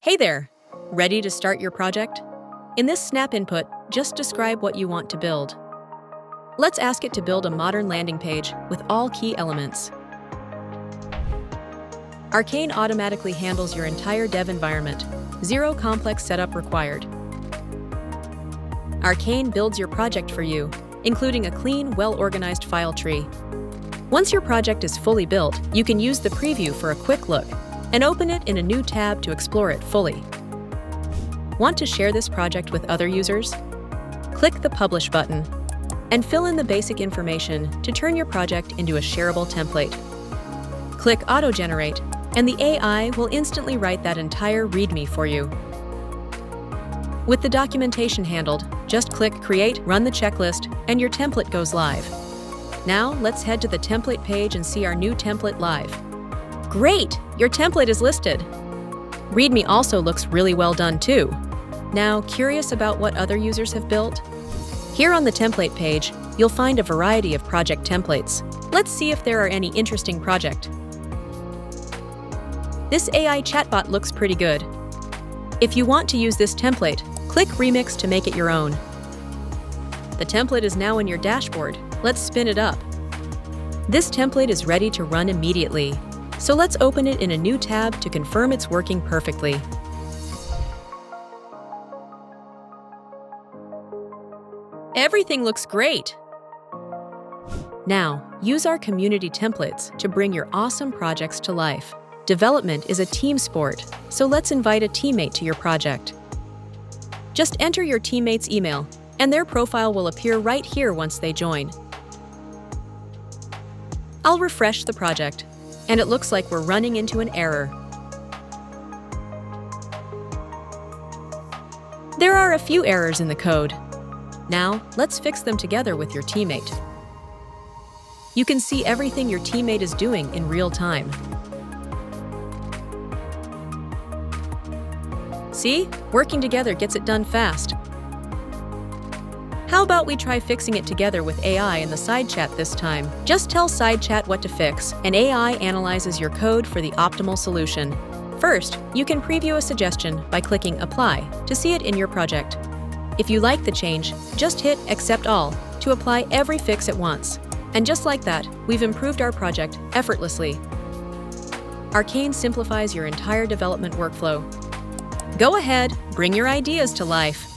Hey there! Ready to start your project? In this snap input, just describe what you want to build. Let's ask it to build a modern landing page with all key elements. Arkain automatically handles your entire dev environment. Zero complex setup required. Arkain builds your project for you, including a clean, well-organized file tree. Once your project is fully built, you can use the preview for a quick look and open it in a new tab to explore it fully. Want to share this project with other users? Click the Publish button and fill in the basic information to turn your project into a shareable template. Click Auto-Generate, and the AI will instantly write that entire README for you. With the documentation handled, just click Create, run the checklist, and your template goes live. Now, let's head to the template page and see our new template live. Great! Your template is listed. README also looks really well done too. Now, curious about what other users have built? Here on the template page, you'll find a variety of project templates. Let's see if there are any interesting projects. This AI chatbot looks pretty good. If you want to use this template, click Remix to make it your own. The template is now in your dashboard. Let's spin it up. This template is ready to run immediately. So let's open it in a new tab to confirm it's working perfectly. Everything looks great! Now, use our community templates to bring your awesome projects to life. Development is a team sport, so let's invite a teammate to your project. Just enter your teammate's email, and their profile will appear right here once they join. I'll refresh the project, and it looks like we're running into an error. There are a few errors in the code. Now, let's fix them together with your teammate. You can see everything your teammate is doing in real time. See? Working together gets it done fast. How about we try fixing it together with AI in the side chat this time? Just tell side chat what to fix, and AI analyzes your code for the optimal solution. First, you can preview a suggestion by clicking Apply to see it in your project. If you like the change, just hit Accept All to apply every fix at once. And just like that, we've improved our project effortlessly. Arkain simplifies your entire development workflow. Go ahead, bring your ideas to life.